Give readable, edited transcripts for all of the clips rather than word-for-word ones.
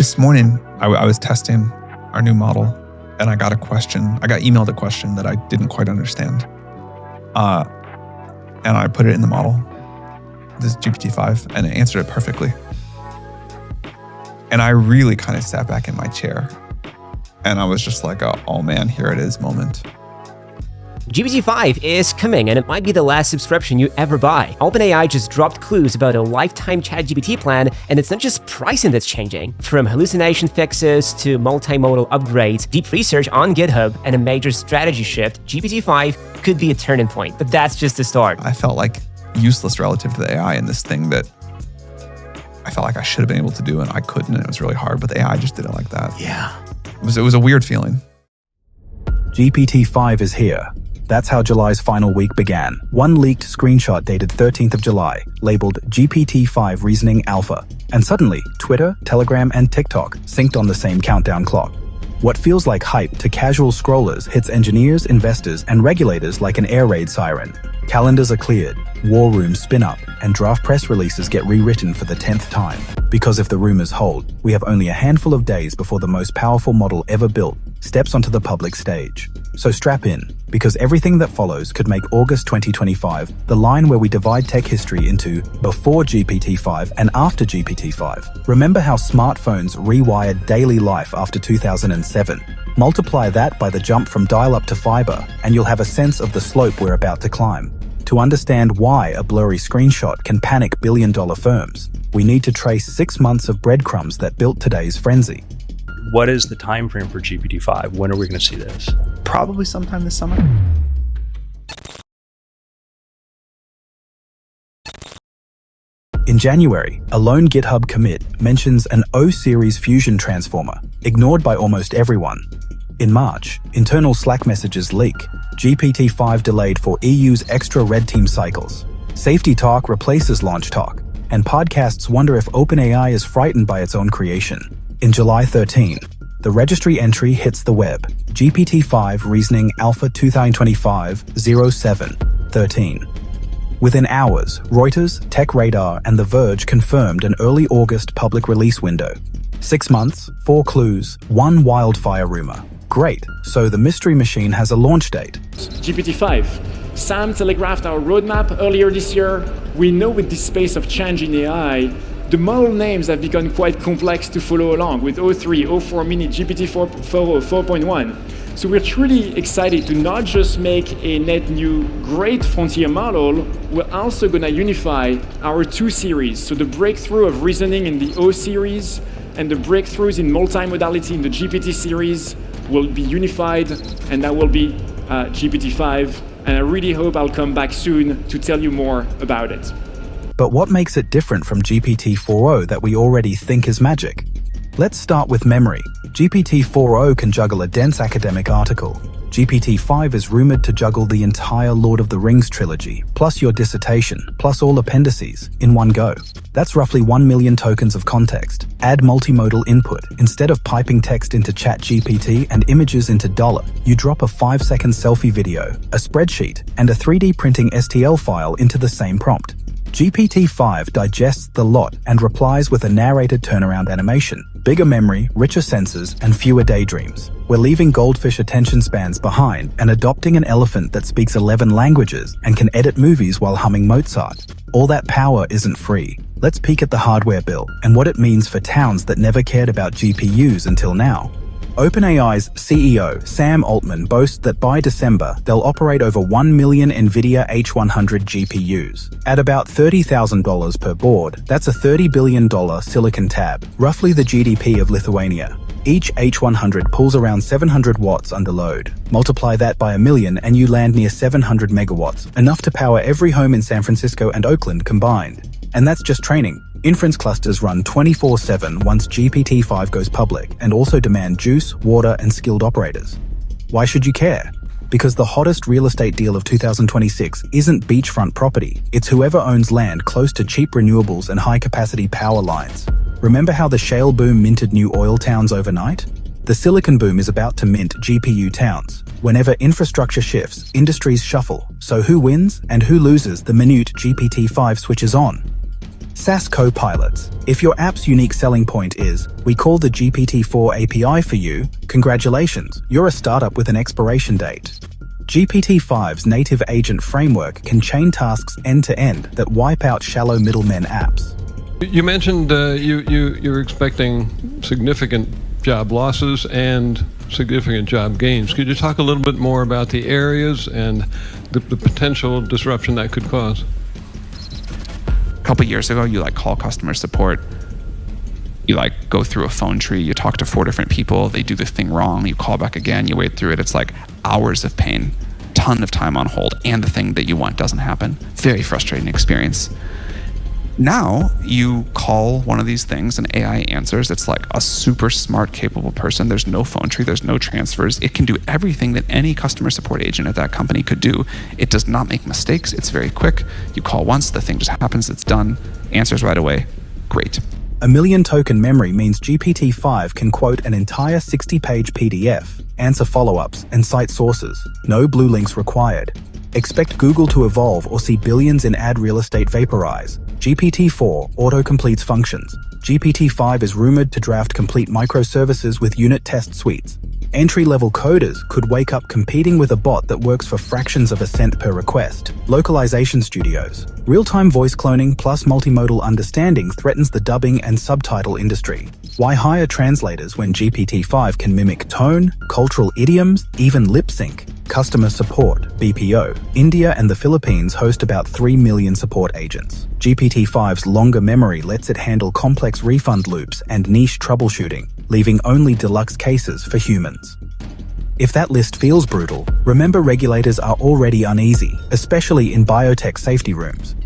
This morning, I was testing our new model, and I got emailed a question that I didn't quite understand. And I put it in the model, this GPT-5, and it answered it perfectly. And I really kind of sat back in my chair, and I was just like, oh man, here it is moment. GPT-5 is coming, and it might be the last subscription you ever buy. OpenAI just dropped clues about a lifetime ChatGPT plan, and it's not just pricing that's changing. From hallucination fixes to multimodal upgrades, deep research on GitHub, and a major strategy shift, GPT-5 could be a turning point, but that's just the start. I felt like useless relative to the AI in this thing that I felt like I should have been able to do, and I couldn't, and it was really hard, but the AI just did it like that. Yeah. It was a weird feeling. GPT-5 is here. That's how July's final week began. One leaked screenshot dated 13th of July, labeled GPT-5 Reasoning Alpha. And suddenly, Twitter, Telegram, and TikTok synced on the same countdown clock. What feels like hype to casual scrollers hits engineers, investors, and regulators like an air raid siren. Calendars are cleared, war rooms spin up, and draft press releases get rewritten for the 10th time. Because if the rumors hold, we have only a handful of days before the most powerful model ever built steps onto the public stage. So strap in, because everything that follows could make August 2025 the line where we divide tech history into before GPT-5 and after GPT-5. Remember how smartphones rewired daily life after 2007? Multiply that by the jump from dial-up to fiber, and you'll have a sense of the slope we're about to climb. To understand why a blurry screenshot can panic billion-dollar firms, we need to trace 6 months of breadcrumbs that built today's frenzy. What is the time frame for GPT-5? When are we going to see this? Probably sometime this summer. In January, a lone GitHub commit mentions an O-series fusion transformer, ignored by almost everyone. In March, internal Slack messages leak, GPT-5 delayed for EU's extra red team cycles. Safety talk replaces launch talk, and podcasts wonder if OpenAI is frightened by its own creation. In July 13, the registry entry hits the web, GPT-5 Reasoning Alpha 2025-07-13. Within hours, Reuters, TechRadar, and The Verge confirmed an early August public release window. 6 months, 4 clues, 1 wildfire rumor. Great, so the mystery machine has a launch date. GPT-5. Sam telegraphed our roadmap earlier this year. We know with this space of change in AI, the model names have become quite complex to follow along with O3, O4 Mini, GPT-4, 4.1. So we're truly excited to not just make a net new great frontier model, we're also going to unify our 2 series. So the breakthrough of reasoning in the O series and the breakthroughs in multimodality in the GPT series will be unified, and that will be GPT-5. And I really hope I'll come back soon to tell you more about it. But what makes it different from GPT-4o that we already think is magic? Let's start with memory. GPT-4o can juggle a dense academic article. GPT-5 is rumored to juggle the entire Lord of the Rings trilogy, plus your dissertation, plus all appendices, in one go. That's roughly 1 million tokens of context. Add multimodal input. Instead of piping text into ChatGPT and images into dollar, you drop a 5-second selfie video, a spreadsheet, and a 3D printing STL file into the same prompt. GPT-5 digests the lot and replies with a narrated turnaround animation, bigger memory, richer sensors, and fewer daydreams. We're leaving goldfish attention spans behind and adopting an elephant that speaks 11 languages and can edit movies while humming Mozart. All that power isn't free. Let's peek at the hardware bill and what it means for towns that never cared about GPUs until now. OpenAI's CEO, Sam Altman, boasts that by December, they'll operate over 1 million Nvidia H100 GPUs. At about $30,000 per board, that's a $30 billion silicon tab, roughly the GDP of Lithuania. Each H100 pulls around 700 watts under load. Multiply that by 1 million and you land near 700 megawatts, enough to power every home in San Francisco and Oakland combined. And that's just training. Inference clusters run 24/7 once GPT-5 goes public and also demand juice, water, and skilled operators. Why should you care? Because the hottest real estate deal of 2026 isn't beachfront property, it's whoever owns land close to cheap renewables and high-capacity power lines. Remember how the shale boom minted new oil towns overnight? The silicon boom is about to mint GPU towns. Whenever infrastructure shifts, industries shuffle. So who wins and who loses the minute GPT-5 switches on? SaaS copilots. If your app's unique selling point is, we call the GPT-4 API for you, congratulations, you're a startup with an expiration date. GPT-5's native agent framework can chain tasks end-to-end that wipe out shallow middlemen apps. You mentioned you're expecting significant job losses and significant job gains. Could you talk a little bit more about the areas and the potential disruption that could cause? A couple years ago, you call customer support, you go through a phone tree, you talk to 4 different people, they do the thing wrong, you call back again, you wait through it. It's hours of pain, ton of time on hold, and the thing that you want doesn't happen. Very frustrating experience. Now you call one of these things and AI answers. It's a super smart, capable person. There's no phone tree, there's no transfers. It can do everything that any customer support agent at that company could do. It does not make mistakes. It's very quick. You call once, the thing just happens, it's done, answers right away. Great. A million token memory means GPT-5 can quote an entire 60-page PDF, answer follow-ups, and cite sources. No blue links required. Expect Google to evolve or see billions in ad real estate vaporize. GPT-4 auto-completes functions. GPT-5 is rumored to draft complete microservices with unit test suites. Entry-level coders could wake up competing with a bot that works for fractions of a cent per request. Localization studios. Real-time voice cloning plus multimodal understanding threatens the dubbing and subtitle industry. Why hire translators when GPT-5 can mimic tone, cultural idioms, even lip sync? Customer support, BPO. India and the Philippines host about 3 million support agents. GPT-5's longer memory lets it handle complex refund loops and niche troubleshooting, leaving only deluxe cases for humans. If that list feels brutal, remember regulators are already uneasy, especially in biotech safety rooms.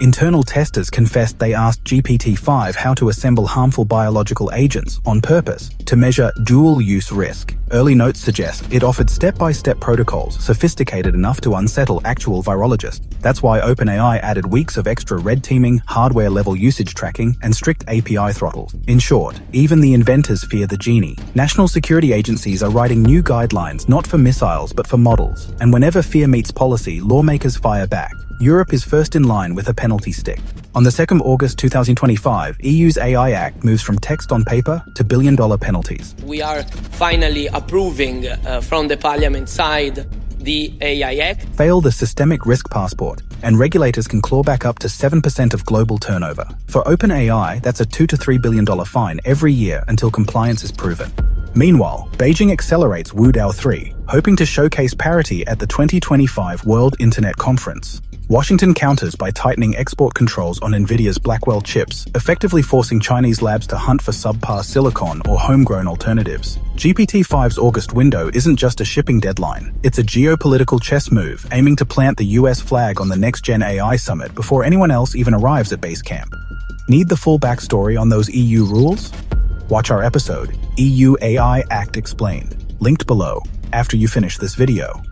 Internal testers confessed they asked GPT-5 how to assemble harmful biological agents on purpose to measure dual-use risk. Early notes suggest it offered step-by-step protocols sophisticated enough to unsettle actual virologists. That's why OpenAI added weeks of extra red teaming, hardware-level usage tracking, and strict API throttles. In short, even the inventors fear the genie. National security agencies are writing new guidelines not for missiles but for models. And whenever fear meets policy, lawmakers fire back. Europe is first in line with a penalty stick. On the 2nd of August 2025, EU's AI Act moves from text on paper to billion-dollar penalties. We are finally approving from the Parliament side the AI Act. Fail the systemic risk passport, and regulators can claw back up to 7% of global turnover. For OpenAI, that's a $2 to $3 billion fine every year until compliance is proven. Meanwhile, Beijing accelerates WuDao 3, hoping to showcase parity at the 2025 World Internet Conference. Washington counters by tightening export controls on Nvidia's Blackwell chips, effectively forcing Chinese labs to hunt for subpar silicon or homegrown alternatives. GPT-5's August window isn't just a shipping deadline, it's a geopolitical chess move aiming to plant the US flag on the next-gen AI summit before anyone else even arrives at base camp. Need the full backstory on those EU rules? Watch our episode, EU AI Act Explained, linked below, after you finish this video.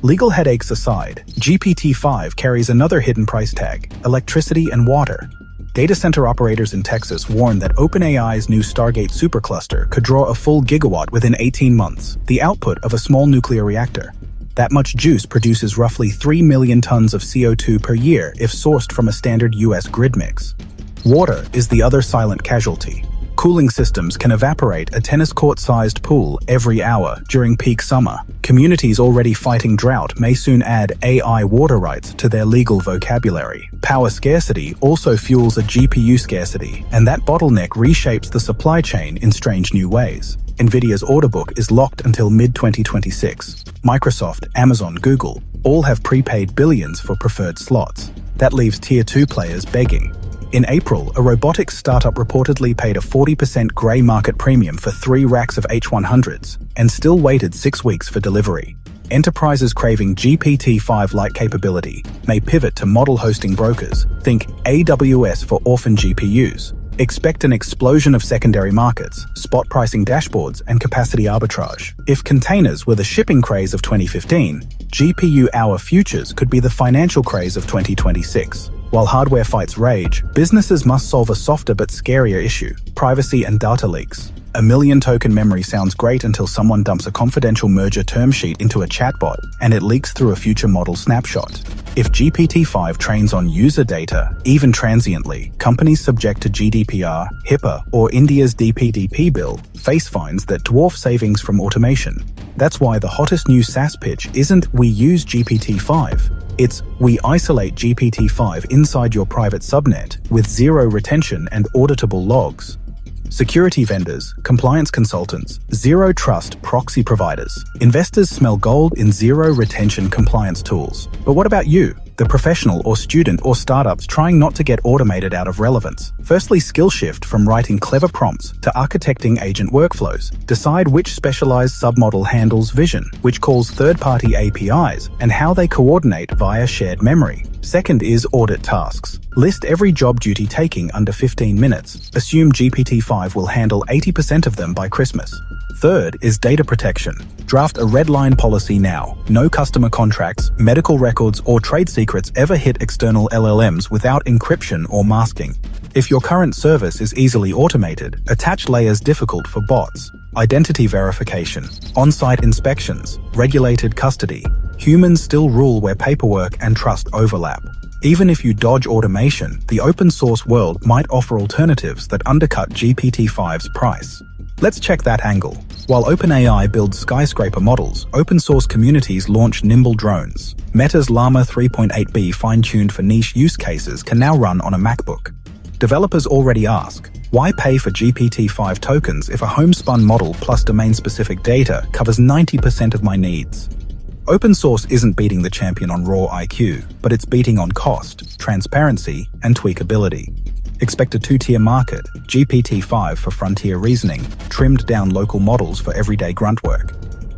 Legal headaches aside, GPT-5 carries another hidden price tag: electricity and water. Data center operators in Texas warn that OpenAI's new Stargate supercluster could draw a full gigawatt within 18 months, the output of a small nuclear reactor. That much juice produces roughly 3 million tons of CO2 per year if sourced from a standard US grid mix. Water is the other silent casualty. Cooling systems can evaporate a tennis court-sized pool every hour during peak summer. Communities already fighting drought may soon add AI water rights to their legal vocabulary. Power scarcity also fuels a GPU scarcity, and that bottleneck reshapes the supply chain in strange new ways. Nvidia's order book is locked until mid-2026. Microsoft, Amazon, Google all have prepaid billions for preferred slots. That leaves Tier 2 players begging. In April, a robotics startup reportedly paid a 40% grey market premium for 3 racks of H100s and still waited 6 weeks for delivery. Enterprises craving GPT-5-like capability may pivot to model hosting brokers. Think AWS for orphan GPUs. Expect an explosion of secondary markets, spot pricing dashboards, and capacity arbitrage. If containers were the shipping craze of 2015, GPU-hour futures could be the financial craze of 2026. While hardware fights rage, businesses must solve a softer but scarier issue: privacy and data leaks. 1 million token memory sounds great until someone dumps a confidential merger term sheet into a chatbot and it leaks through a future model snapshot. If GPT-5 trains on user data, even transiently, companies subject to GDPR, HIPAA, or India's DPDP bill face fines that dwarf savings from automation. That's why the hottest new SaaS pitch isn't "we use GPT-5." It's "we isolate GPT-5 inside your private subnet with zero retention and auditable logs." Security vendors, compliance consultants, zero trust proxy providers. Investors smell gold in zero retention compliance tools. But what about you, the professional or student or startups trying not to get automated out of relevance? Firstly, skill shift from writing clever prompts to architecting agent workflows. Decide which specialized submodel handles vision, which calls third-party APIs, and how they coordinate via shared memory. Second is audit tasks. List every job duty taking under 15 minutes. Assume GPT-5 will handle 80% of them by Christmas. Third is data protection. Draft a red line policy now. No customer contracts, medical records, or trade secrets ever hit external LLMs without encryption or masking. If your current service is easily automated, attach layers difficult for bots. Identity verification, on-site inspections, regulated custody. Humans still rule where paperwork and trust overlap. Even if you dodge automation, the open source world might offer alternatives that undercut GPT-5's price. Let's check that angle. While OpenAI builds skyscraper models, open source communities launch nimble drones. Meta's Llama 3.8b fine-tuned for niche use cases can now run on a MacBook. Developers already ask, why pay for GPT-5 tokens if a homespun model plus domain-specific data covers 90% of my needs? Open source isn't beating the champion on raw IQ, but it's beating on cost, transparency, and tweakability. Expect a two-tier market, GPT-5 for frontier reasoning, trimmed down local models for everyday grunt work.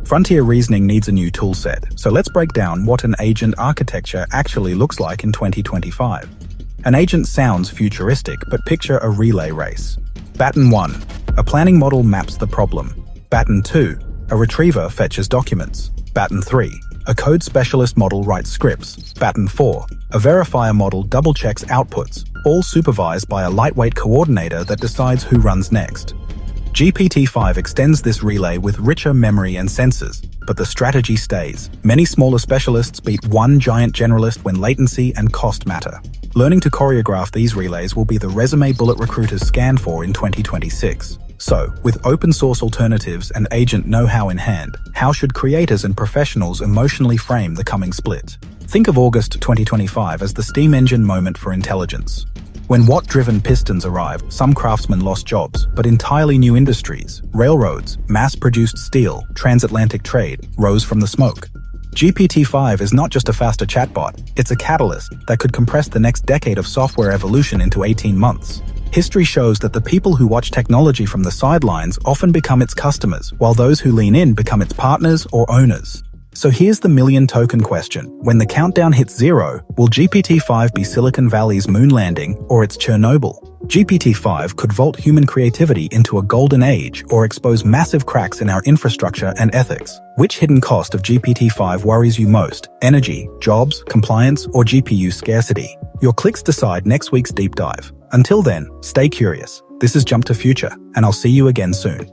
Frontier reasoning needs a new toolset, so let's break down what an agent architecture actually looks like in 2025. An agent sounds futuristic, but picture a relay race. Baton 1. A planning model maps the problem. Baton 2. A retriever fetches documents. Baton 3. A code specialist model writes scripts. Baton 4. A verifier model double-checks outputs, all supervised by a lightweight coordinator that decides who runs next. GPT-5 extends this relay with richer memory and sensors, but the strategy stays. Many smaller specialists beat one giant generalist when latency and cost matter. Learning to choreograph these relays will be the resume bullet recruiters scan for in 2026. So, with open source alternatives and agent know-how in hand, how should creators and professionals emotionally frame the coming split? Think of August 2025 as the steam engine moment for intelligence. When watt-driven pistons arrived, some craftsmen lost jobs, but entirely new industries, railroads, mass-produced steel, transatlantic trade, rose from the smoke. GPT-5 is not just a faster chatbot, it's a catalyst that could compress the next decade of software evolution into 18 months. History shows that the people who watch technology from the sidelines often become its customers, while those who lean in become its partners or owners. So here's the million-token question. When the countdown hits 0, will GPT-5 be Silicon Valley's moon landing or its Chernobyl? GPT-5 could vault human creativity into a golden age or expose massive cracks in our infrastructure and ethics. Which hidden cost of GPT-5 worries you most? Energy, jobs, compliance, or GPU scarcity? Your clicks decide next week's deep dive. Until then, stay curious. This is Jump to Future, and I'll see you again soon.